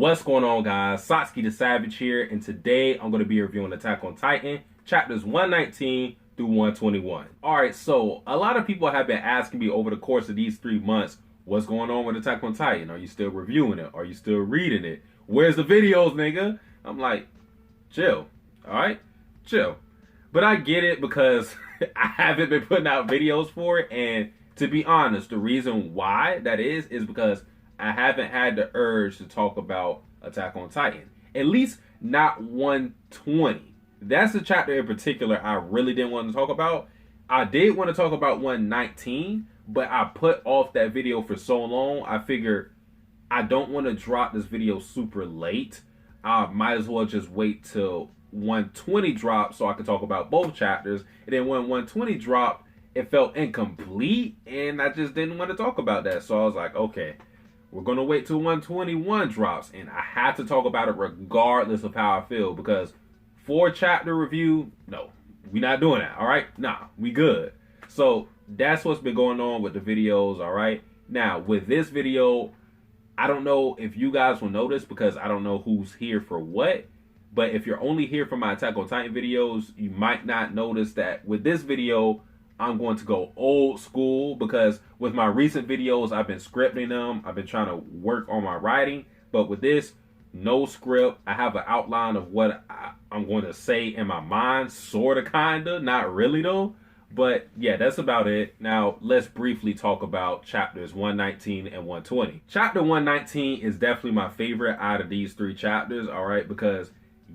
What's going on, guys? Satsuki the Savage here, and today I'm going to be reviewing Attack on Titan, chapters 119 through 121. Alright, so a lot of people have been asking me over the course of these 3 months, what's going on with Attack on Titan? Are you still reviewing it? Are you still reading it? Where's the videos, nigga? I'm like, chill, alright? Chill. But I get it because I haven't been putting out videos for it, and to be honest, the reason why that is because I haven't had the urge to talk about Attack on Titan. At least not 120. That's the chapter in particular I really didn't want to talk about. I did want to talk about 119, but I put off that video for so long, I figured I don't want to drop this video super late. I might as well just wait till 120 drops so I can talk about both chapters. And then when 120 dropped, it felt incomplete, and I just didn't want to talk about that. So I was like, okay, we're going to wait till 121 drops, and I have to talk about it regardless of how I feel, because 4-chapter review, no, we're not doing that, all right? Nah, we good. So that's what's been going on with the videos, all right? Now, with this video, I don't know if you guys will notice because I don't know who's here for what, but if you're only here for my Attack on Titan videos, you might not notice that with this video, I'm going to go old school because with my recent videos, I've been scripting them. I've been trying to work on my writing. But with this, no script. I have an outline of what I'm going to say in my mind. Sort of, kind of. Not really, though. But yeah, that's about it. Now, let's briefly talk about chapters 119 and 120. Chapter 119 is definitely my favorite out of these 3 chapters, all right? Because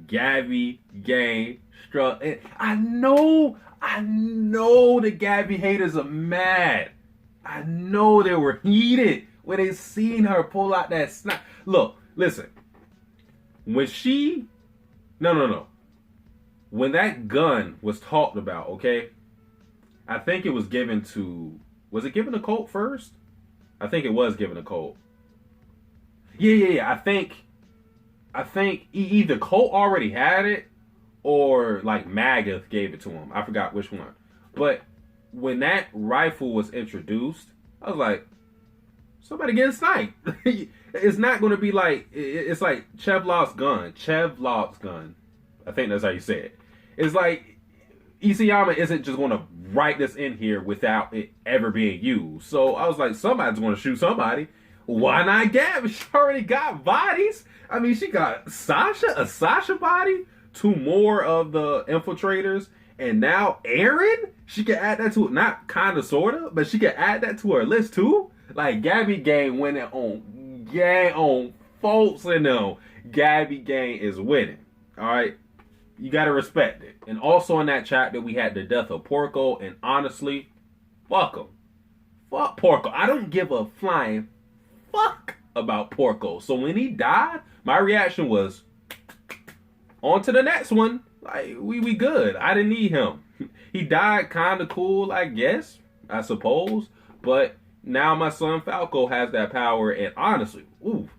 Gabby, Gang, Struck. I know the Gabby haters are mad. I know they were heated when they seen her pull out that snap. Look, listen. When she... No. When that gun was talked about, okay? I think it was given to... Was it given to Colt first? I think it was given to Colt. Yeah. I think either Colt already had it, or like Magath gave it to him. I forgot which one. But when that rifle was introduced, I was like, somebody getting sniped. It's not going to be like, it's like Chevlov's gun. I think that's how you say it. It's like Isayama isn't just going to write this in here without it ever being used. So I was like, somebody's going to shoot somebody. Why not Gabby? She already got bodies. I mean, she got a Sasha body, 2 more of the infiltrators, and now Eren? She can add that to, not kinda, sorta, but she can add that to her list too? Like, Gabby Gang winning on folks and them. Gabby Gang is winning, alright? You gotta respect it. And also in that chapter, we had the death of Porco, and honestly, fuck him. Fuck Porco. I don't give a flying fuck about Porco. So when he died, my reaction was, on to the next one. Like, we good. I didn't need him. He died kind of cool, I guess, I suppose. But now my son Falco has that power, and honestly, ooh,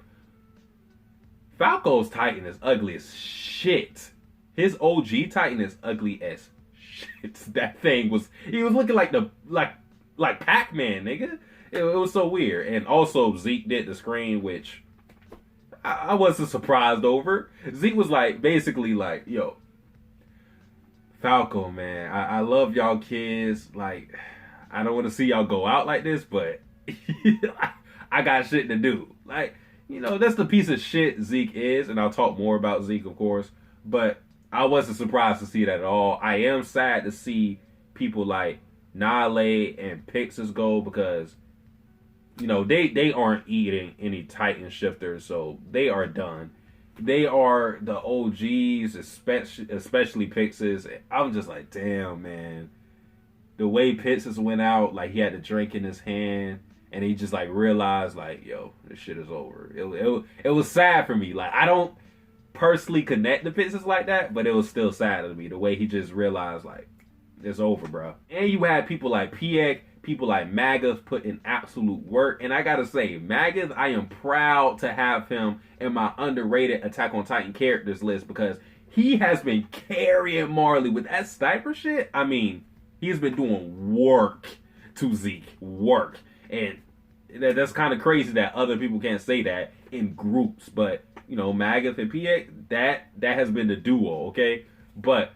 Falco's Titan is ugly as shit. His OG Titan is ugly as shit. That thing was, he was looking like like Pac-Man, nigga. It was so weird. And also Zeke did the screen, which I wasn't surprised over. Zeke was like, basically like, yo, Falco, man, I love y'all kids. Like, I don't want to see y'all go out like this, but I got shit to do. Like, you know, that's the piece of shit Zeke is, and I'll talk more about Zeke, of course, but I wasn't surprised to see that at all. I am sad to see people like Nale and Pixis go, because you know, they aren't eating any Titan shifters, so they are done. They are the OGs, especially Pixis. I'm just like, damn, man. The way Pixis went out, like, he had a drink in his hand, and he just, like, realized, like, yo, this shit is over. It was sad for me. Like, I don't personally connect to Pixis like that, but it was still sad to me, the way he just realized, like, it's over, bro. And you had people like Piek, people like Magath put in absolute work. And I gotta say, Magath, I am proud to have him in my underrated Attack on Titan characters list, because he has been carrying Marley with that sniper shit. I mean, he's been doing work to Zeke. Work. And that's kind of crazy that other people can't say that. in groups, but you know, Magath and PX, that has been the duo, okay? But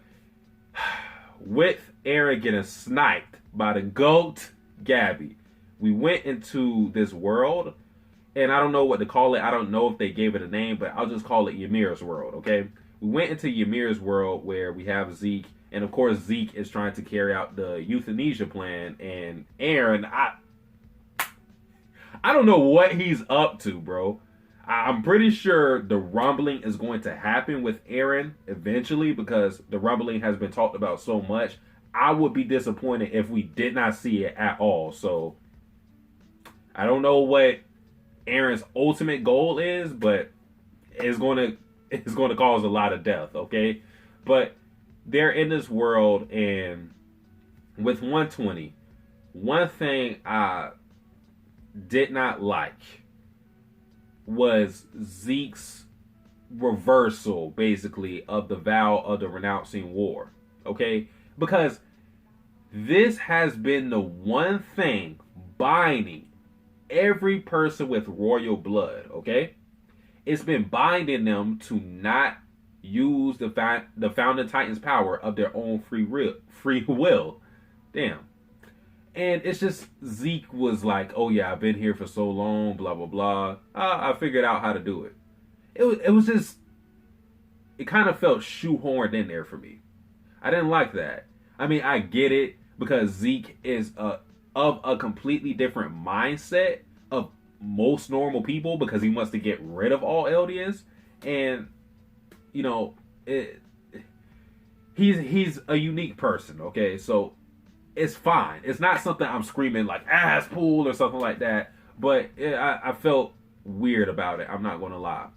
with Eren getting sniped by the GOAT Gabby, we went into this world, and I don't know what to call it. I don't know if they gave it a name, but I'll just call it Ymir's world, okay? We went into Ymir's world where we have Zeke, and of course Zeke is trying to carry out the euthanasia plan, and Eren, I don't know what he's up to, bro. I'm pretty sure the rumbling is going to happen with Eren eventually because the rumbling has been talked about so much. I would be disappointed if we did not see it at all. So I don't know what Eren's ultimate goal is, but it's going to cause a lot of death, okay? But they're in this world, and with 120, one thing I did not like was Zeke's reversal, basically, of the vow of the renouncing war, okay? Because this has been the one thing binding every person with royal blood, okay? It's been binding them to not use the founding Titan's power of their own free will. Damn. And it's just, Zeke was like, oh yeah, I've been here for so long, blah, blah, blah. I figured out how to do it. It was just, it kind of felt shoehorned in there for me. I didn't like that. I mean, I get it because Zeke is of a completely different mindset of most normal people because he wants to get rid of all Eldians. And, you know, he's a unique person, okay? So it's fine. It's not something I'm screaming like ass pool or something like that. But I felt weird about it. I'm not going to lie.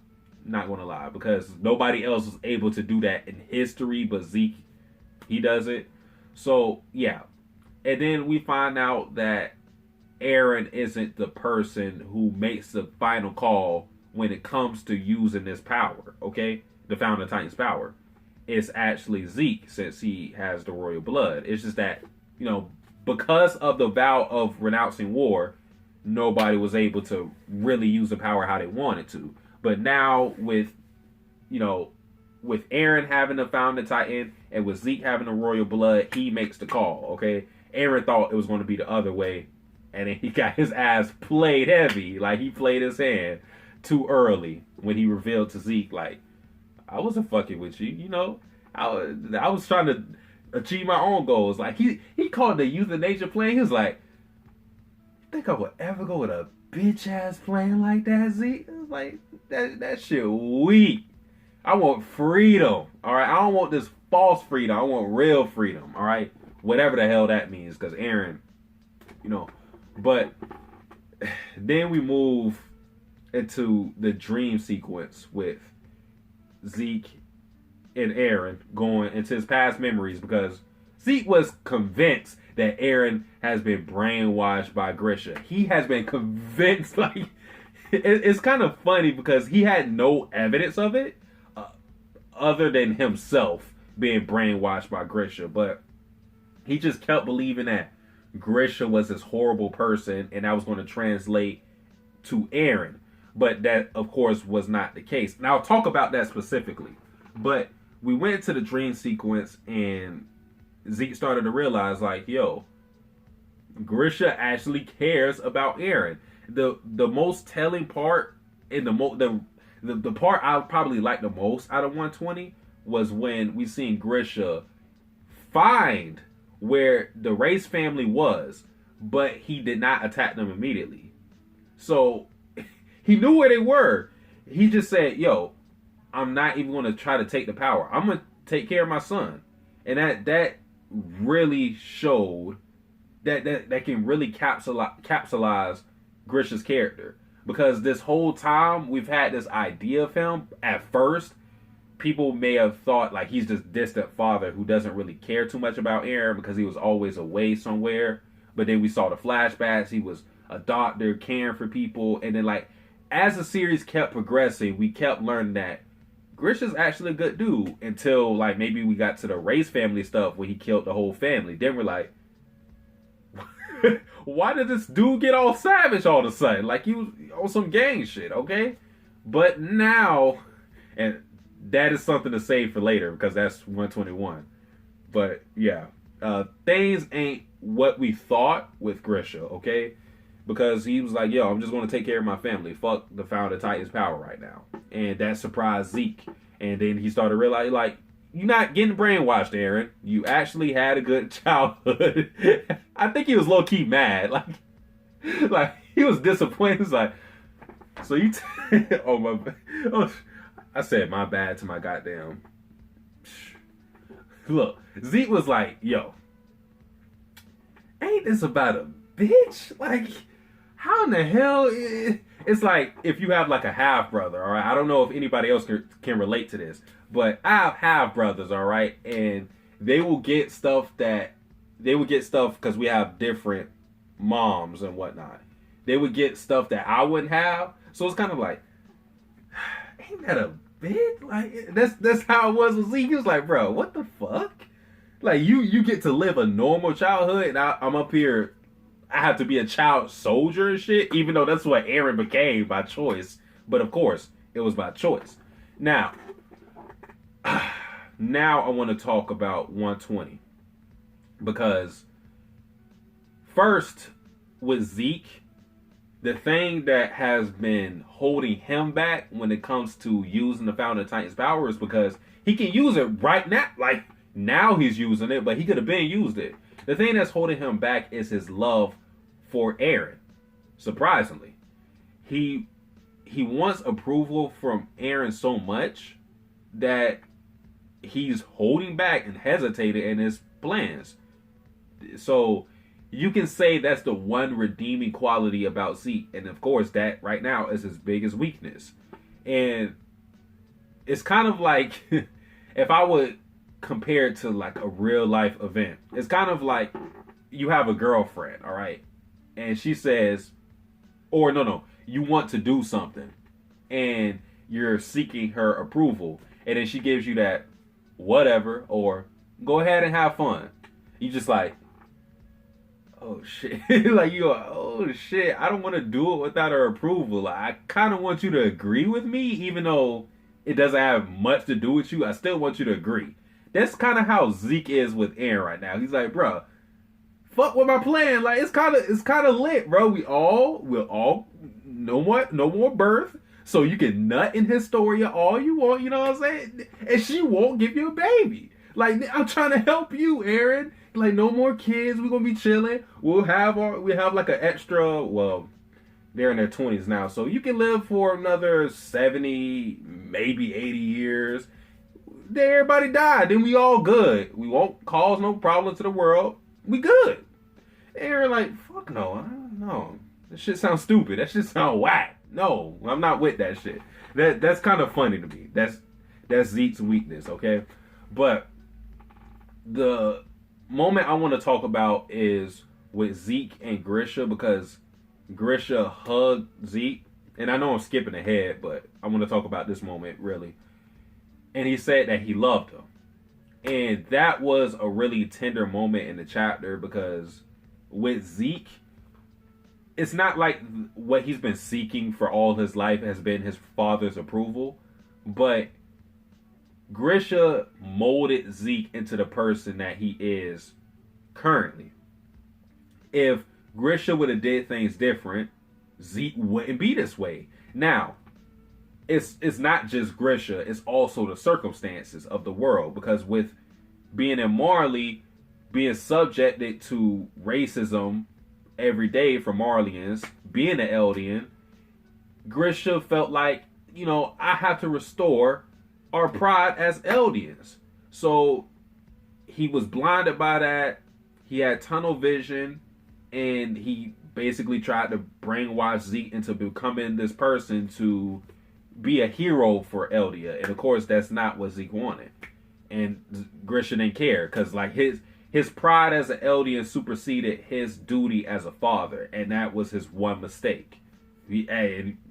Not going to lie. Because nobody else was able to do that in history, but Zeke, he does it. So, yeah. And then we find out that Eren isn't the person who makes the final call when it comes to using this power, okay? The Founding Titan's power. It's actually Zeke, since he has the royal blood. It's just that, you know, because of the vow of renouncing war, nobody was able to really use the power how they wanted to. But now with, you know, with Eren having the Founding Titan and with Zeke having the royal blood, he makes the call, okay? Eren thought it was going to be the other way, and then he got his ass played heavy. Like, he played his hand too early when he revealed to Zeke, like, I wasn't fucking with you, you know? I was trying to achieve my own goals. Like, he called the euthanasia plan. He was like, you think I would ever go with a bitch-ass plan like that, Zeke? I was like, that shit weak. I want freedom, all right? I don't want this false freedom. I want real freedom, all right? Whatever the hell that means, because Eren, you know. But then we move into the dream sequence with Zeke and Eren going into his past memories, because Zeke was convinced that Eren has been brainwashed by Grisha. He has been convinced, like, it's kind of funny because he had no evidence of it other than himself being brainwashed by Grisha, but he just kept believing that Grisha was this horrible person and that was going to translate to Eren. But that, of course, was not the case. And I'll talk about that specifically. But we went to the dream sequence and Zeke started to realize, like, yo, Grisha actually cares about Eren. The most telling part, in the part I probably liked the most out of 120 was when we seen Grisha find where the Reiss family was, but he did not attack them immediately. So he knew where they were. He just said, yo, I'm not even going to try to take the power. I'm going to take care of my son. And that really showed that can really capsulize Grisha's character. Because this whole time we've had this idea of him, at first, people may have thought like he's this distant father who doesn't really care too much about Eren because he was always away somewhere. But then we saw the flashbacks. He was a doctor caring for people. And then, like, as the series kept progressing, we kept learning that Grisha's actually a good dude until, like, maybe we got to the Reiss family stuff where he killed the whole family. Then we're like, why did this dude get all savage all of a sudden? Like, he was on some gang shit, okay? But now, and that is something to save for later because that's 121. But yeah, things ain't what we thought with Grisha, okay? Because he was like, yo, I'm just going to take care of my family. Fuck the Founder Titan's power right now. And that surprised Zeke. And then he started realizing, like, you're not getting brainwashed, Eren. You actually had a good childhood. I think he was low-key mad. Like he was disappointed. He's like, so you... I said my bad to my goddamn... Look, Zeke was like, yo, ain't this about a bitch? Like, how in the hell? It's like if you have like a half brother, all right? I don't know if anybody else can relate to this, but I have half brothers, all right? And they will get stuff because we have different moms and whatnot. They would get stuff that I wouldn't have. So it's kind of like, ain't that a bitch? Like that's how it was with Zeke. He was like, bro, what the fuck? Like you get to live a normal childhood, and I'm up here. I have to be a child soldier and shit, even though that's what Eren became by choice. But of course, it was by choice. Now I want to talk about 120 because first with Zeke, the thing that has been holding him back when it comes to using the Founder Titan's power is because he can use it right now. Like, now he's using it, but he could have been used it. The thing that's holding him back is his love for Eren. Surprisingly. He wants approval from Eren so much that he's holding back and hesitating in his plans. So you can say that's the one redeeming quality about Zeke. And of course, that right now is his biggest weakness. And it's kind of like, if I would compare it to like a real life event, it's kind of like you have a girlfriend, all right? And she says, or no, you want to do something and you're seeking her approval. And then she gives you that whatever, or go ahead and have fun. You just like, oh shit. Like you are, oh shit, I don't want to do it without her approval. Like, I kind of want you to agree with me, even though it doesn't have much to do with you. I still want you to agree. That's kind of how Zeke is with Eren right now. He's like, bro, fuck with my plan. Like it's kind of lit, bro. We'll all no more birth. So you can nut in Historia all you want, you know what I'm saying? And she won't give you a baby. Like, I'm trying to help you, Eren. Like, no more kids. We're gonna be chilling. We have like an extra. Well, they're in their 20s now, so you can live for another 70, maybe 80 years. Then everybody die. Then we all good. We won't cause no problem to the world. We good. Eren like, fuck no, I don't know. That shit sounds stupid. That shit sound whack. No, I'm not with that shit. That's kind of funny to me. That's Zeke's weakness, okay? But the moment I want to talk about is with Zeke and Grisha, because Grisha hugged Zeke. And I know I'm skipping ahead, but I want to talk about this moment, really. And he said that he loved her. And that was a really tender moment in the chapter, because with Zeke, it's not like what he's been seeking for all his life has been his father's approval, but Grisha molded Zeke into the person that he is currently. If Grisha would have did things different, Zeke wouldn't be this way. Now, it's not just Grisha, it's also the circumstances of the world, because with being in Marley, being subjected to racism every day from Marlians, being an Eldian, Grisha felt like, you know, I have to restore our pride as Eldians. So he was blinded by that. He had tunnel vision, and he basically tried to brainwash Zeke into becoming this person to be a hero for Eldia. And of course, that's not what Zeke wanted. And Grisha didn't care, because like his pride as an Eldian superseded his duty as a father, and that was his one mistake.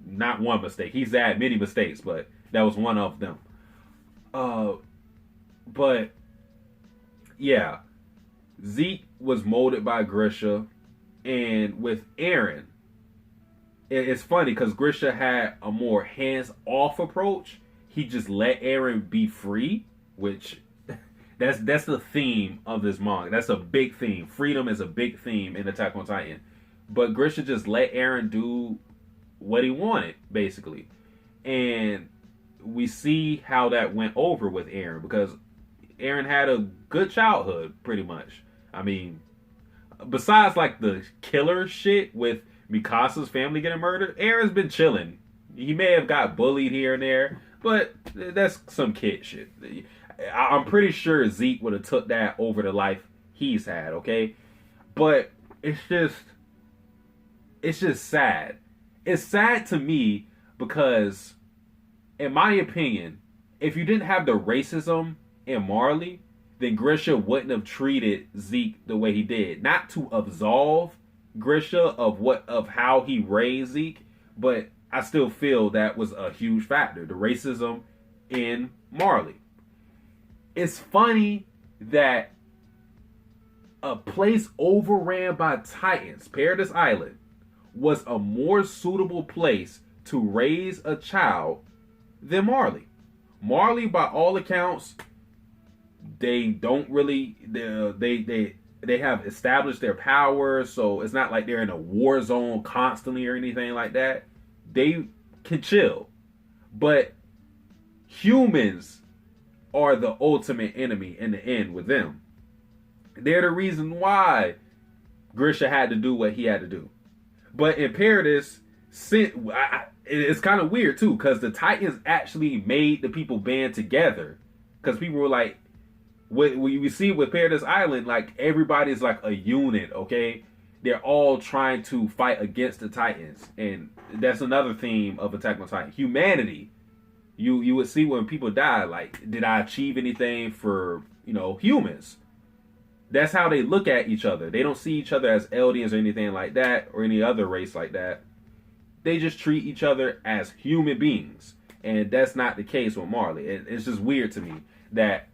Not one mistake. He's had many mistakes, but that was one of them. But yeah, Zeke was molded by Grisha, and with Eren, it's funny because Grisha had a more hands-off approach. He just let Eren be free, which that's the theme of this manga. That's a big theme. Freedom is a big theme in Attack on Titan. But Grisha just let Eren do what he wanted, basically. And we see how that went over with Eren, because Eren had a good childhood, pretty much. I mean, besides like the killer shit with Mikasa's family getting murdered, Eren's been chilling. He may have got bullied here and there, but that's some kid shit. I'm pretty sure Zeke would have took that over the life he's had, okay? But it's just sad. It's sad to me because, in my opinion, if you didn't have the racism in Marley, then Grisha wouldn't have treated Zeke the way he did. Not to absolve Grisha of how he raised Zeke, but I still feel that was a huge factor. The racism in Marley. It's funny that a place overran by Titans, Paradise Island, was a more suitable place to raise a child than Marley. Marley, by all accounts, they don't really they have established their power, so it's not like they're in a war zone constantly or anything like that. They can chill. But humans are the ultimate enemy in the end with them. They're the reason why Grisha had to do what he had to do. But in Paradise, it's kind of weird too, because the Titans actually made the people band together. Because people were like, what we see with Paradise Island, like everybody's like a unit, okay? They're all trying to fight against the Titans. And that's another theme of Attack on Titan. Humanity. You would see when people die, like, did I achieve anything for, humans? That's how they look at each other. They don't see each other as Eldians or anything like that, or any other race like that. They just treat each other as human beings. And that's not the case with Marley. It's just weird to me that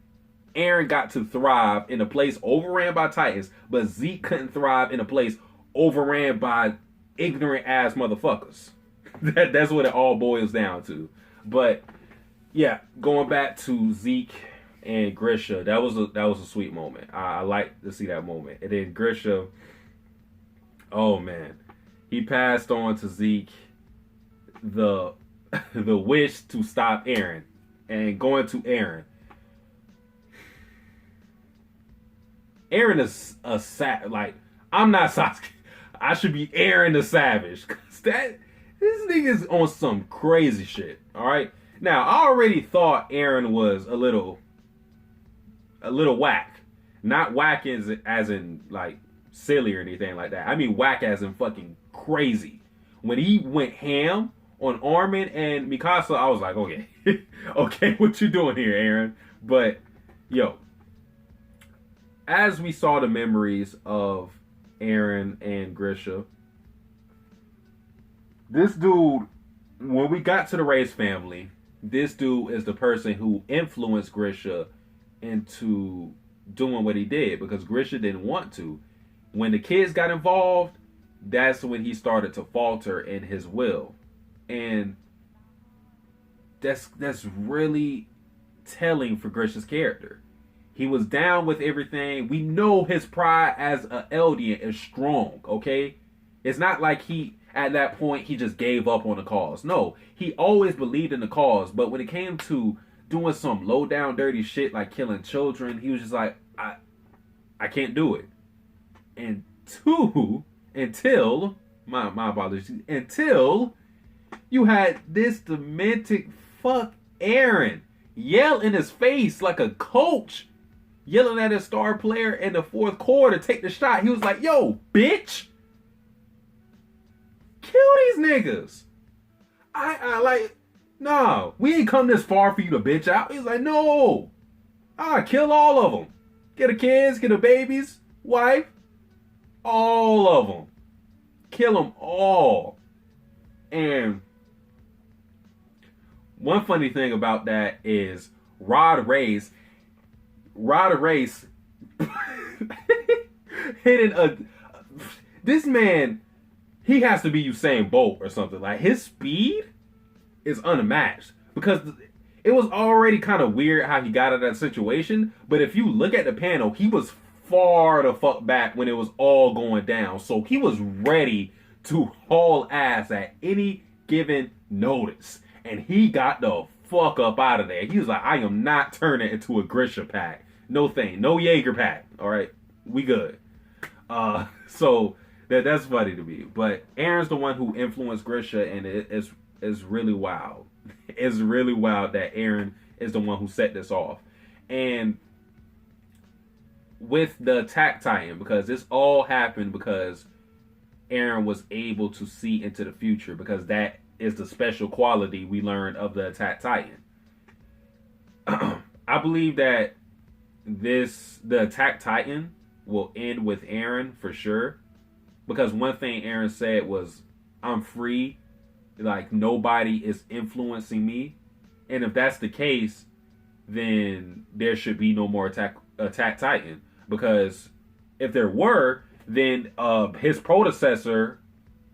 Eren got to thrive in a place overran by Titans, but Zeke couldn't thrive in a place overran by ignorant ass motherfuckers. That's what it all boils down to. But yeah, going back to Zeke and Grisha, that was a sweet moment. I like to see that moment. And then Grisha, oh man, he passed on to Zeke the wish to stop Eren, and going to Eren. Eren is like, I'm not Satsuki. I should be Eren the Savage. Cause this nigga's on some crazy shit. All right. Now I already thought Eren was a little whack. Not whack as in like silly or anything like that. I mean whack as in fucking crazy. When he went ham on Armin and Mikasa, I was like, okay, okay, what you doing here, Eren? But yo, as we saw the memories of Eren and Grisha, this dude, when we got to the Reiss family, this dude is the person who influenced Grisha into doing what he did, because Grisha didn't want to. When the kids got involved, that's when he started to falter in his will. And that's really telling for Grisha's character. He was down with everything. We know his pride as an Eldian is strong, okay? It's not like at that point, he just gave up on the cause. No, he always believed in the cause. But when it came to doing some low down dirty shit like killing children, he was just like, I can't do it. And until my apologies, until you had this demented fuck Eren yell in his face like a coach, yelling at his star player in the fourth quarter to take the shot. He was like, yo, bitch, kill these niggas. I like, no, we ain't come this far for you to bitch out. He's like, no, kill all of them. Get the kids, get the babies, wife, all of them. Kill them all. And one funny thing about that is Reiss hitting this man he has to be Usain Bolt or something. Like, his speed is unmatched because it was already kind of weird how he got out of that situation. But if you look at the panel, he was far the fuck back when it was all going down. So he was ready to haul ass at any given notice. And he got the fuck up out of there. He was like, I am not turning into a Grisha pack. No thing. No Jaeger pack. Alright? We good. So that's funny to me. But Eren's the one who influenced Grisha, and it's really wild. It's really wild that Eren is the one who set this off. And with the Attack Titan, because this all happened because Eren was able to see into the future, because that is the special quality we learned of the Attack Titan. I believe that the Attack Titan will end with Eren for sure, because one thing Eren said was, I'm free, like nobody is influencing me. And if that's the case, then there should be no more Attack Titan, because if there were, then his predecessor,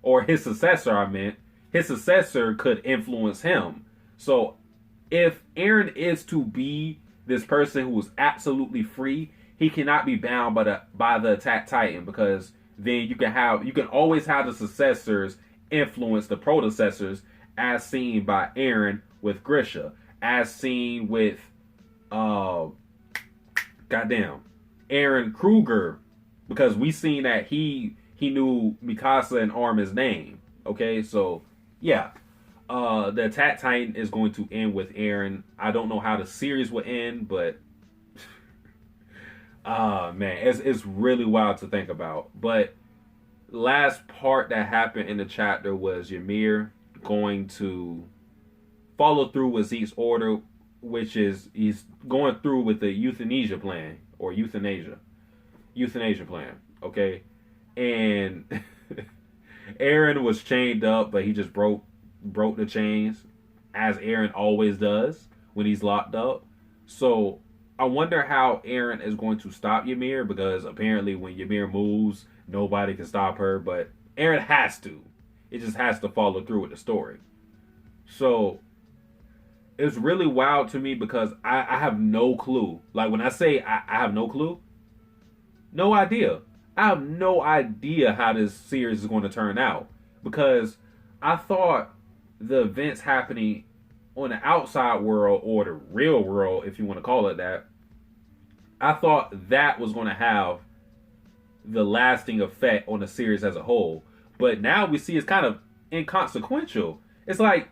or his successor, his successor could influence him. So if Eren is to be this person who is absolutely free, he cannot be bound by the Attack Titan, because then you can always have the successors influence the predecessors, as seen by Eren with Grisha, as seen with Eren Kruger, because we seen that he knew Mikasa and Armin's name. Okay, so yeah, the Attack Titan is going to end with Eren. I don't know how the series will end, but man, it's really wild to think about. But last part that happened in the chapter was Ymir going to follow through with Zeke's order, which is he's going through with the euthanasia plan, or euthanasia plan. Okay, and Eren was chained up, but he just broke the chains, as Eren always does when he's locked up. So I wonder how Eren is going to stop Ymir, because apparently when Ymir moves, nobody can stop her, but Eren has to. It just has to follow through with the story. So it's really wild to me, because I have no clue. Like, when I say I have no clue, no idea. I have no idea how this series is going to turn out, because I thought the events happening on the outside world, or the real world, if you want to call it that, I thought that was going to have the lasting effect on the series as a whole. But now we see it's kind of inconsequential. It's like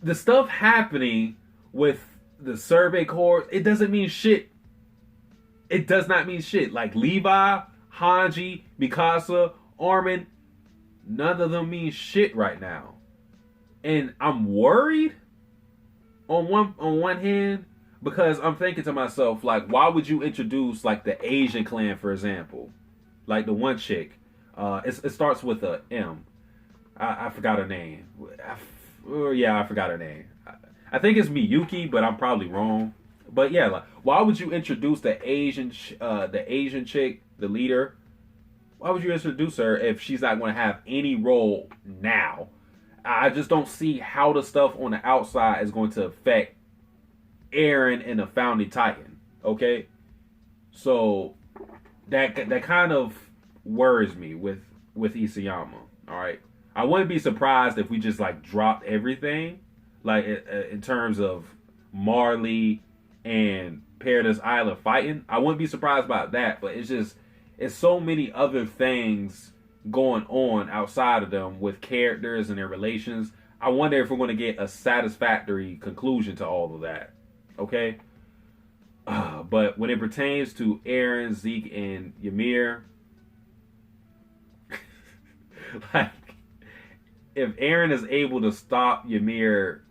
the stuff happening with the Survey Corps, it doesn't mean shit. It does not mean shit. Like Levi, Hanji, Mikasa, Armin, none of them mean shit right now. And I'm worried on one hand, because I'm thinking to myself, like, why would you introduce, like, the Asian clan, for example? Like, the one chick. It starts with a M. I forgot her name. I forgot her name. I think it's Miyuki, but I'm probably wrong. But yeah, like, why would you introduce the Asian chick, the leader? Why would you introduce her if she's not going to have any role now? I just don't see how the stuff on the outside is going to affect Eren and the Founding Titan. Okay, so that kind of worries me with Isayama. All right, I wouldn't be surprised if we just like dropped everything, like in terms of Marley and Paradise Island fighting. I wouldn't be surprised about that, but it's so many other things going on outside of them with characters and their relations. I wonder if we're going to get a satisfactory conclusion to all of that. Okay? But when it pertains to Eren, Zeke, and Ymir, like, if Eren is able to stop Ymir,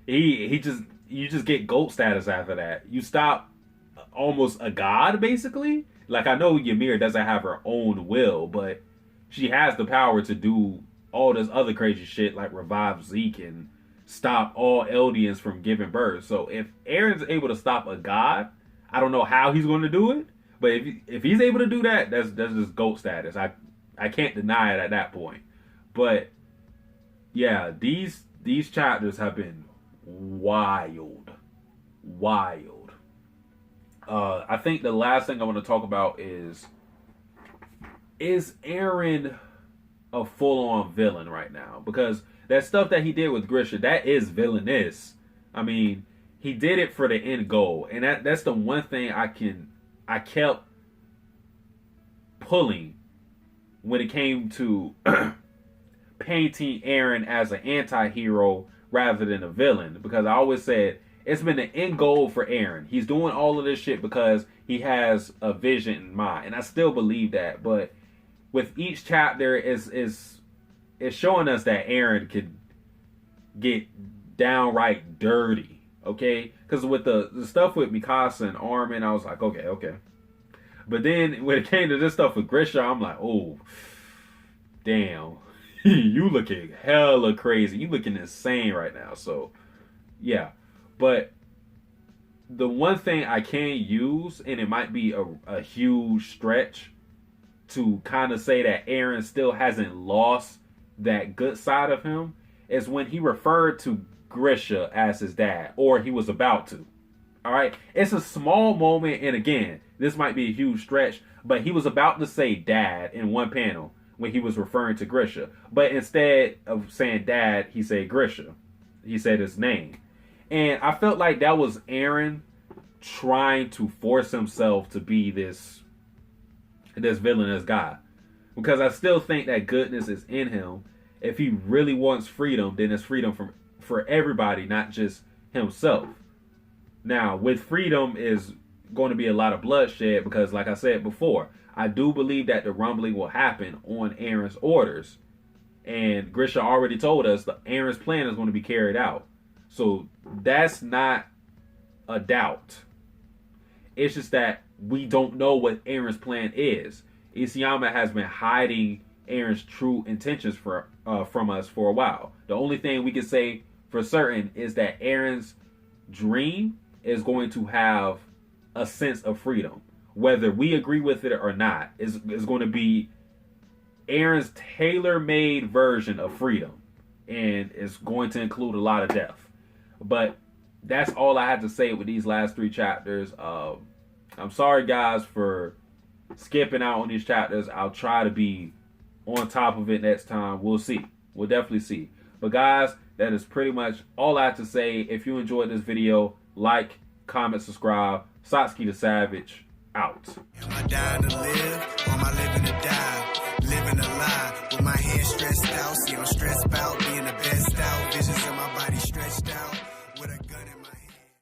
you just get GOAT status after that. You stop almost a god, basically. Like, I know Ymir doesn't have her own will, but she has the power to do all this other crazy shit, like revive Zeke and stop all Eldians from giving birth. So if Eren's able to stop a god, I don't know how he's going to do it, But if he's able to do that, that's just GOAT status. I can't deny it at that point. But yeah, these chapters have been wild. I think the last thing I want to talk about is Eren a full-on villain right now? Because that stuff that he did with Grisha, that is villainous. I mean, he did it for the end goal, and that's the one thing I kept pulling when it came to painting Eren as an anti-hero rather than a villain, because I always said it's been the end goal for Eren. He's doing all of this shit because he has a vision in mind, and I still believe that. But with each chapter, is showing us that Eren could get downright dirty. Okay, because with the stuff with Mikasa and Armin, I was like, okay. But then when it came to this stuff with Grisha, I'm like, oh, damn. You looking hella crazy. You looking insane right now. So, yeah. But the one thing I can use, and it might be a huge stretch, to kind of say that Eren still hasn't lost that good side of him, is when he referred to Grisha as his dad, or he was about to. All right? It's a small moment, and again, this might be a huge stretch, but he was about to say dad in one panel when he was referring to Grisha. But instead of saying dad, he said Grisha. He said his name. And I felt like that was Eren trying to force himself to be this villainous guy. Because I still think that goodness is in him. If he really wants freedom, then it's freedom for everybody, not just himself. Now, with freedom is going to be a lot of bloodshed, because like I said before, I do believe that the rumbling will happen on Eren's orders. And Grisha already told us that Eren's plan is going to be carried out. So that's not a doubt. It's just that we don't know what Eren's plan is. Isayama has been hiding Eren's true intentions from us for a while. The only thing we can say for certain is that Eren's dream is going to have a sense of freedom. Whether we agree with it or not, is going to be Eren's tailor-made version of freedom. And it's going to include a lot of death. But that's all I have to say with these last 3 chapters. I'm sorry, guys, for skipping out on these chapters. I'll try to be on top of it next time. We'll see. We'll definitely see. But guys, that is pretty much all I have to say. If you enjoyed this video, like, comment, subscribe. Satsuki the Savage, out. Am I dying to live, or am I living to die?